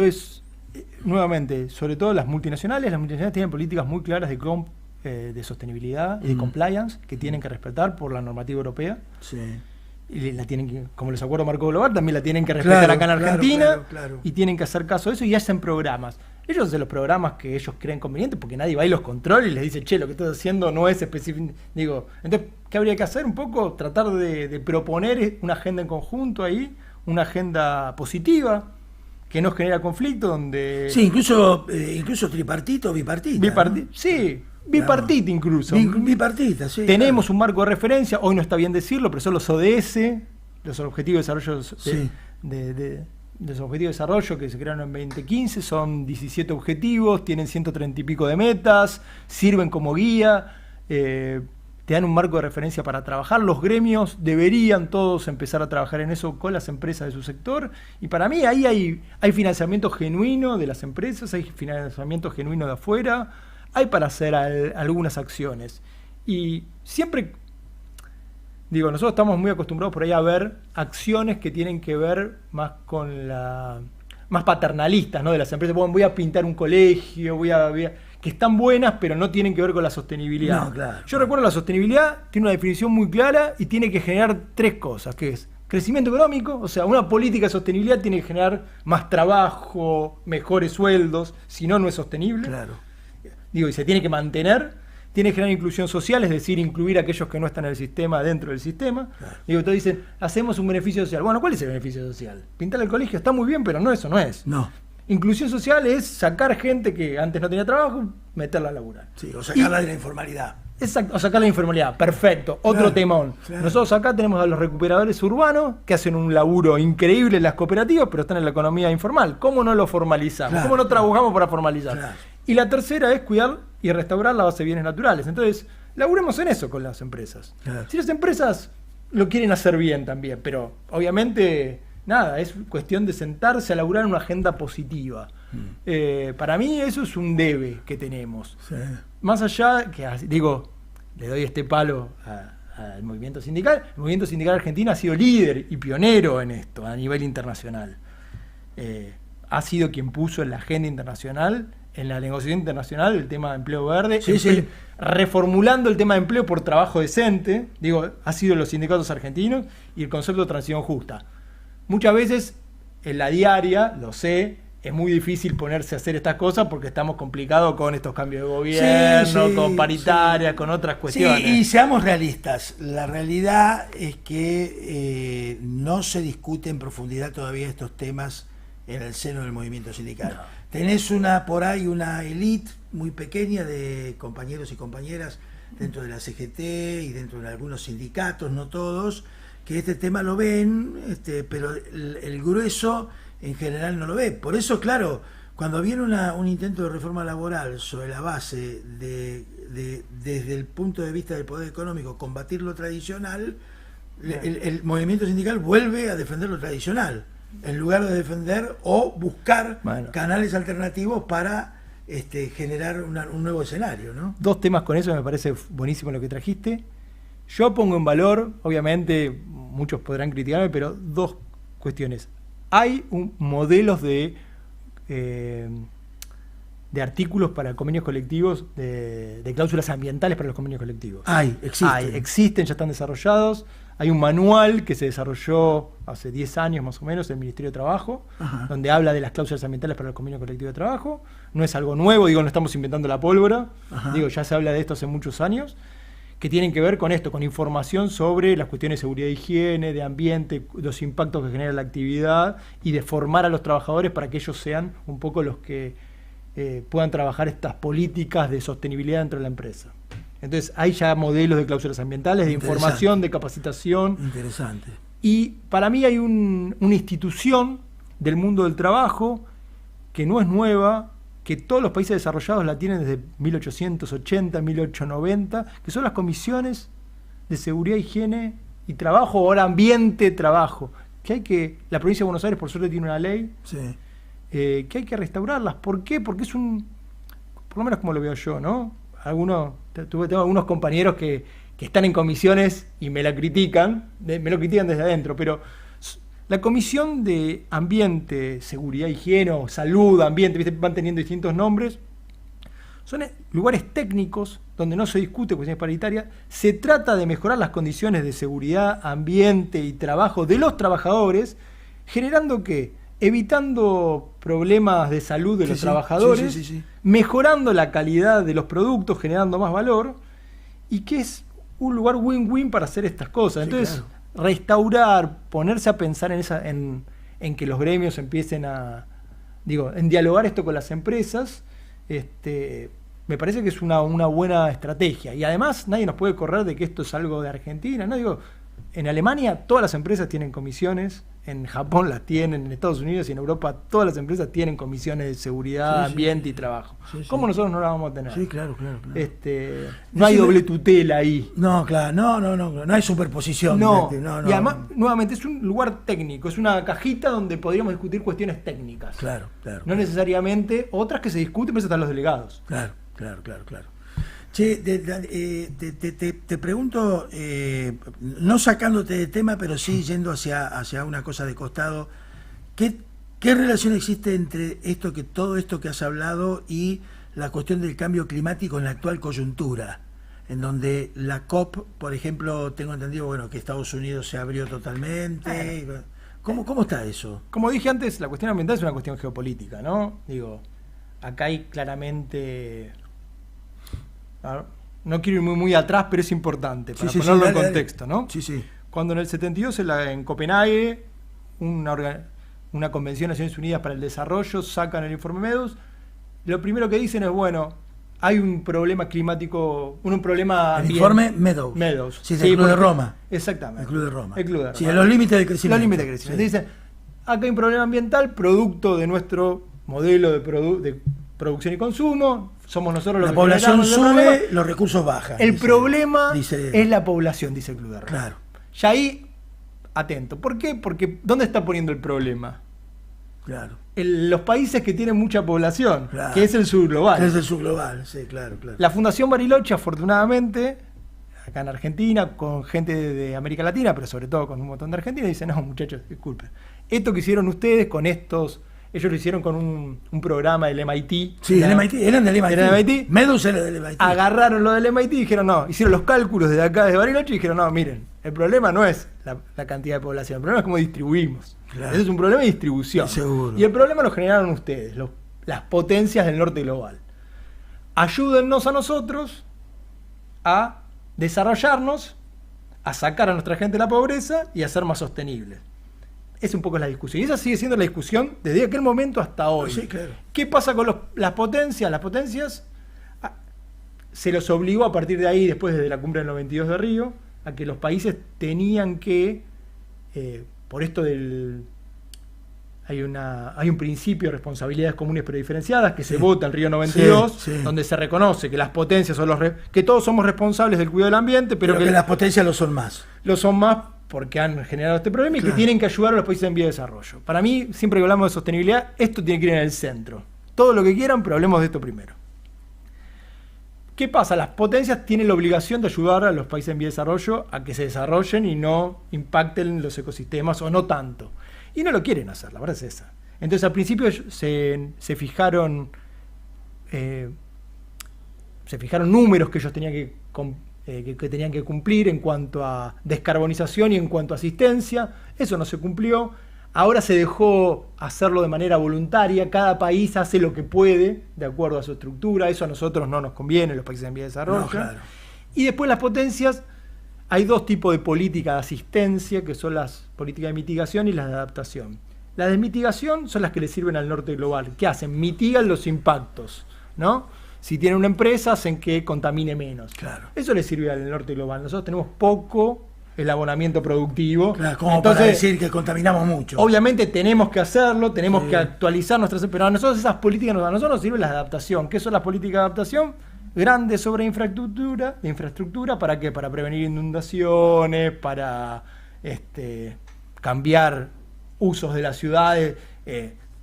nuevamente, sobre todo las multinacionales tienen políticas muy claras de sostenibilidad y de compliance que tienen que respetar por la normativa europea. Sí. Y la tienen que, como los acuerdos marco global, también la tienen que respetar acá en Argentina, claro. Y tienen que hacer caso de eso y hacen programas. Ellos hacen los programas que ellos creen convenientes porque nadie va y los controla y les dice, che, lo que estás haciendo no es específico. Entonces, ¿qué habría que hacer? Un poco tratar de proponer una agenda en conjunto ahí, una agenda positiva, que no genera conflicto, donde... Sí, incluso tripartito o bipartita. ¿no? Sí. Bipartita incluso. Bipartita, sí. Tenemos un marco de referencia, hoy no está bien decirlo, pero son los ODS, los Objetivos de Desarrollo de los objetivos de desarrollo que se crearon en 2015, son 17 objetivos, tienen 130 y pico de metas, sirven como guía, te dan un marco de referencia para trabajar. Los gremios deberían todos empezar a trabajar en eso con las empresas de su sector. Y para mí ahí hay financiamiento genuino de las empresas, hay financiamiento genuino de afuera, hay para hacer algunas acciones. Y siempre, digo, nosotros estamos muy acostumbrados por ahí a ver acciones que tienen que ver más con más paternalistas, ¿no? De las empresas. Bueno, voy a pintar un colegio, que están buenas, pero no tienen que ver con la sostenibilidad. No, claro. Yo recuerdo la sostenibilidad tiene una definición muy clara y tiene que generar 3 cosas, que es crecimiento económico, o sea, una política de sostenibilidad tiene que generar más trabajo, mejores sueldos, si no, no es sostenible. Claro. Digo, y se tiene que mantener, tiene que generar inclusión social, es decir, incluir a aquellos que no están en el sistema dentro del sistema. Claro. Digo, entonces dicen, hacemos un beneficio social. Bueno, ¿cuál es el beneficio social? Pintar el colegio está muy bien, pero no, eso no es. No. Inclusión social es sacar gente que antes no tenía trabajo, meterla a laburar. Sí, o sacarla de la informalidad. Exacto, o sacar la informalidad, perfecto. Otro Claro, temón. claro. Nosotros acá tenemos a los recuperadores urbanos que hacen un laburo increíble en las cooperativas, pero están en la economía informal. ¿Cómo no lo formalizamos? Claro, ¿Cómo no claro. trabajamos para formalizar? Claro. Y la tercera es cuidar y restaurar la base de bienes naturales. Entonces, laburemos en eso con las empresas. Claro. Si las empresas lo quieren hacer bien también, pero obviamente, nada, es cuestión de sentarse a laburar en una agenda positiva. Para mí eso es un debe que tenemos. Sí. Más allá, que digo, le doy este palo al movimiento sindical. El movimiento sindical argentino ha sido líder y pionero en esto a nivel internacional. Ha sido quien puso en la agenda internacional, en la negociación internacional, el tema de empleo verde, Sí, sí. reformulando el tema de empleo por trabajo decente. Digo, ha sido los sindicatos argentinos y el concepto de transición justa. Muchas veces en la diaria, lo sé, es muy difícil ponerse a hacer estas cosas porque estamos complicados con estos cambios de gobierno, Sí, con paritarias, sí. con otras cuestiones. Sí, y seamos realistas. La realidad es que no se discute en profundidad todavía estos temas en el seno del movimiento sindical. No. Tenés por ahí una élite muy pequeña de compañeros y compañeras dentro de la CGT y dentro de algunos sindicatos, no todos, que este tema lo ven, pero el grueso en general no lo ve. Por eso, claro, cuando viene un intento de reforma laboral sobre la base desde el punto de vista del poder económico, combatir lo tradicional, el movimiento sindical vuelve a defender lo tradicional, en lugar de defender o buscar canales alternativos para generar un nuevo escenario, ¿no? 2 temas con eso, me parece buenísimo lo que trajiste. Yo pongo en valor, obviamente muchos podrán criticarme, pero 2 cuestiones. Hay modelos de artículos para convenios colectivos, de cláusulas ambientales para los convenios colectivos. Existen, ya están desarrollados. Hay un manual que se desarrolló hace 10 años más o menos en el Ministerio de Trabajo, Ajá. donde habla de las cláusulas ambientales para los convenios colectivos de trabajo. No es algo nuevo, digo, no estamos inventando la pólvora. Ajá. Digo, ya se habla de esto hace muchos años, que tienen que ver con esto, con información sobre las cuestiones de seguridad e higiene, de ambiente, los impactos que genera la actividad y de formar a los trabajadores para que ellos sean un poco los que puedan trabajar estas políticas de sostenibilidad dentro de la empresa. Entonces hay ya modelos de cláusulas ambientales, de información, de capacitación. Interesante. Y para mí hay una institución del mundo del trabajo que no es nueva, que todos los países desarrollados la tienen desde 1880, 1890, que son las comisiones de seguridad, higiene y trabajo, o ahora ambiente, trabajo, la provincia de Buenos Aires por suerte tiene una ley, Sí. que hay que restaurarlas. ¿Por qué? Porque por lo menos como lo veo yo, ¿no? Tengo algunos compañeros que están en comisiones y me lo critican desde adentro, pero la comisión de ambiente, seguridad, higiene, o salud, ambiente, ¿viste? Van teniendo distintos nombres. Son lugares técnicos donde no se discute cuestiones paritarias. Se trata de mejorar las condiciones de seguridad, ambiente y trabajo de los trabajadores, generando ¿qué? Evitando problemas de salud de los trabajadores, sí. mejorando la calidad de los productos, generando más valor, y que es un lugar win-win para hacer estas cosas. Sí, Entonces, claro. Restaurar, ponerse a pensar en que los gremios empiecen en dialogar esto con las empresas, me parece que es una buena estrategia. Y además nadie nos puede correr de que esto es algo de Argentina, ¿no? En Alemania todas las empresas tienen comisiones En Japón las tienen, en Estados Unidos y en Europa todas las empresas tienen comisiones de seguridad, ambiente y trabajo. ¿Cómo nosotros no las vamos a tener? Sí, claro. No hay doble tutela ahí. No, claro, no hay superposición. No. Y además, nuevamente, es un lugar técnico, es una cajita donde podríamos discutir cuestiones técnicas. Claro. No necesariamente otras que se discuten, pero eso están los delegados. Claro. Che, te pregunto, no sacándote de tema, pero sí yendo hacia una cosa de costado, ¿qué relación existe entre todo esto que has hablado y la cuestión del cambio climático en la actual coyuntura? En donde la COP, por ejemplo, tengo entendido que Estados Unidos se abrió totalmente. ¿Cómo está eso? Como dije antes, la cuestión ambiental es una cuestión geopolítica, ¿no? Acá hay claramente... No quiero ir muy atrás, pero es importante para ponerlo en contexto, ¿no? Sí. Cuando en el 72 en Copenhague, una convención de Naciones Unidas para el Desarrollo, sacan el informe Meadows, lo primero que dicen es, hay un problema climático, un problema ambiental. El informe Meadows. Sí, del Club de Roma. Exactamente. El Club de Roma. Sí, los límites de crecimiento. Los límites de crecimiento. Dicen, acá hay un problema ambiental producto de nuestro modelo de producción y consumo. Somos nosotros los que población sube, los recursos bajan. El problema es la población, dice el Club de Roma. Claro. Ya ahí, atento. ¿Por qué? Porque ¿dónde está poniendo el problema? Claro. Los países que tienen mucha población, que es el sur global. Sí, claro. La Fundación Bariloche, afortunadamente, acá en Argentina, con gente de América Latina, pero sobre todo con un montón de argentinos, dice, no, muchachos, disculpen. Esto que hicieron ustedes con estos... Ellos lo hicieron con un programa del MIT. Sí, del MIT, eran del MIT. Era del MIT. Meadows era del MIT. Agarraron lo del MIT y dijeron no. Hicieron los cálculos desde acá, desde Bariloche, y dijeron no, miren, el problema no es la cantidad de población, el problema es cómo distribuimos. Claro. Ese es un problema de distribución. Seguro. Y el problema lo generaron ustedes, las potencias del norte global. Ayúdennos a nosotros a desarrollarnos, a sacar a nuestra gente de la pobreza y a ser más sostenibles. Es un poco la discusión. Y esa sigue siendo la discusión desde aquel momento hasta hoy. Sí, claro. ¿Qué pasa con las potencias? Las potencias se los obligó a partir de ahí, después de la cumbre del 92 de Río, a que los países tenían que, por esto hay un principio de responsabilidades comunes pero diferenciadas que se vota en Río 92, donde se reconoce que las potencias son que todos somos responsables del cuidado del ambiente, pero que las potencias lo son más. Lo son más porque han generado este problema y que tienen que ayudar a los países en vía de desarrollo. Para mí, siempre que hablamos de sostenibilidad, esto tiene que ir en el centro. Todo lo que quieran, pero hablemos de esto primero. ¿Qué pasa? Las potencias tienen la obligación de ayudar a los países en vía de desarrollo a que se desarrollen y no impacten los ecosistemas o no tanto. Y no lo quieren hacer, la verdad es esa. Entonces al principio se fijaron números que ellos tenían que tenían que cumplir en cuanto a descarbonización y en cuanto a asistencia. Eso no se cumplió. Ahora se dejó hacerlo de manera voluntaria. Cada país hace lo que puede de acuerdo a su estructura. Eso a nosotros no nos conviene, los países en vía de desarrollo. No, claro. Y después las potencias, hay dos tipos de política de asistencia, que son las políticas de mitigación y las de adaptación. Las de mitigación son las que le sirven al norte global. ¿Qué hacen? Mitigan los impactos, ¿no? Si tienen una empresa, hacen que contamine menos. Claro. Eso le sirve al norte global. Nosotros tenemos poco el abonamiento productivo. Claro, como entonces, para decir que contaminamos mucho. Obviamente tenemos que hacerlo, tenemos que actualizar nuestras... Pero a nosotros esas políticas, a nosotros nos sirven las de adaptación. ¿Qué son las políticas de adaptación? Grandes obras de infraestructura, ¿para qué? Para prevenir inundaciones, para cambiar usos de las ciudades,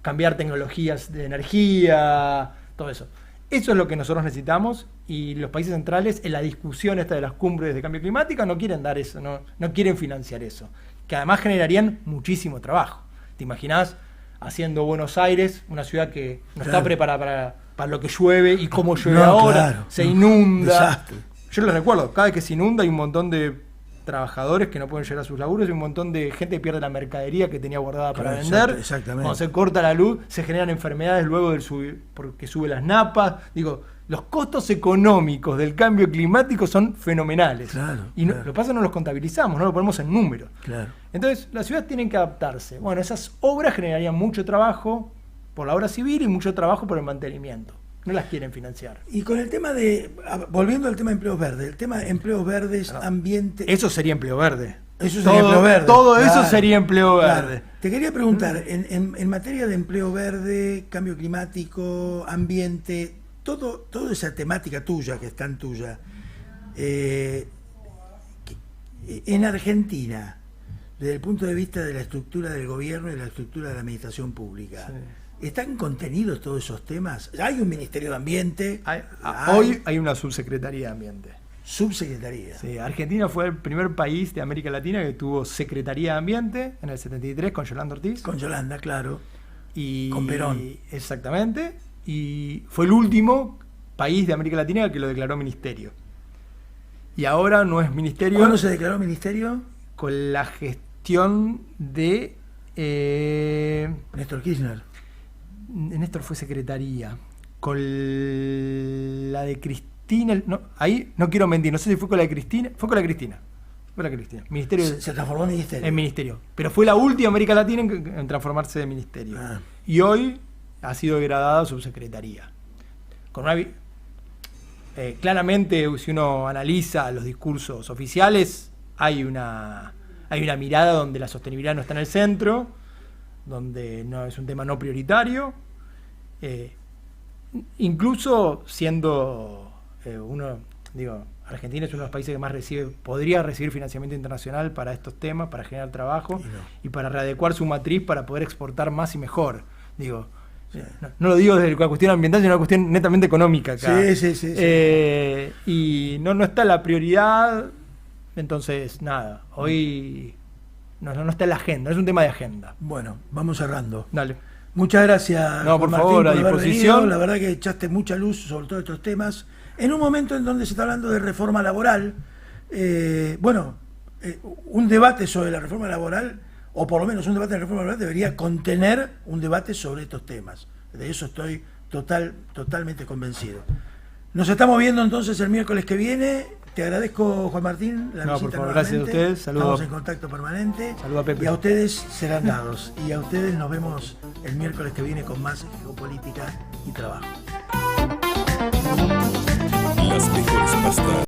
cambiar tecnologías de energía, todo eso. Eso es lo que nosotros necesitamos, y los países centrales en la discusión esta de las cumbres de cambio climático no quieren dar eso, no quieren financiar eso, que además generarían muchísimo trabajo. ¿Te imaginás haciendo Buenos Aires, una ciudad que no está preparada para lo que llueve y cómo llueve ahora? Se inunda. Desastre. Yo lo recuerdo, cada vez que se inunda hay un montón de trabajadores que no pueden llegar a sus laburos y un montón de gente que pierde la mercadería que tenía guardada para vender. Exactamente. Cuando se corta la luz, se generan enfermedades luego porque sube las napas. Digo, los costos económicos del cambio climático son fenomenales. Claro, y lo que pasa es que no los contabilizamos, no lo ponemos en números. Claro. Entonces, las ciudades tienen que adaptarse. Bueno, esas obras generarían mucho trabajo por la obra civil y mucho trabajo por el mantenimiento. No las quieren financiar. Y con el tema volviendo al tema de empleos verdes, el tema de empleos verdes, ambiente... Eso sería empleo verde. Eso sería empleo verde. Todo claro, eso sería empleo claro. verde. Te quería preguntar, en materia de empleo verde, cambio climático, ambiente, toda esa temática tuya, que es tan tuya, en Argentina, desde el punto de vista de la estructura del gobierno y de la estructura de la administración pública, sí, ¿están contenidos todos esos temas? ¿Hay un Ministerio de Ambiente? Hoy hay una subsecretaría de Ambiente. Subsecretaría. Sí, Argentina fue el primer país de América Latina que tuvo Secretaría de Ambiente en el 73 con Yolanda Ortiz. Con Yolanda, claro. Y, con Perón. Exactamente. Y fue el último país de América Latina que lo declaró ministerio. Y ahora no es ministerio. ¿Cuándo se declaró ministerio? Con la gestión de Néstor Kirchner. Néstor fue secretaría. Con la de Cristina. No, ahí no quiero mentir, no sé si fue con la de Cristina. Fue con la Cristina. Ministerio se transformó en ministerio. En ministerio. Pero fue la última América Latina en transformarse de ministerio. Y hoy ha sido degradada a subsecretaría. Con una, claramente, si uno analiza los discursos oficiales, hay una mirada donde la sostenibilidad no está en el centro, donde no es un tema no prioritario. Incluso siendo Argentina es uno de los países que más podría recibir financiamiento internacional para estos temas, para generar trabajo y para readecuar su matriz para poder exportar más y mejor. No lo digo desde la cuestión ambiental, sino una cuestión netamente económica acá. Sí. Y no está la prioridad, entonces nada, hoy no está en la agenda, es un tema de agenda. Bueno, vamos cerrando. Dale. Muchas gracias. No, por favor, a disposición. La verdad que echaste mucha luz sobre todos estos temas. En un momento en donde se está hablando de reforma laboral, un debate sobre la reforma laboral, o por lo menos un debate de reforma laboral, debería contener un debate sobre estos temas. De eso estoy totalmente convencido. Nos estamos viendo entonces el miércoles que viene. Te agradezco, Juan Martín, la visita. Por favor, gracias a ustedes. Saludos. Estamos en contacto permanente. Saludos a Pepe. Y a ustedes serán dados. Y a ustedes nos vemos el miércoles que viene con más geopolítica y trabajo. Las mejores pastas.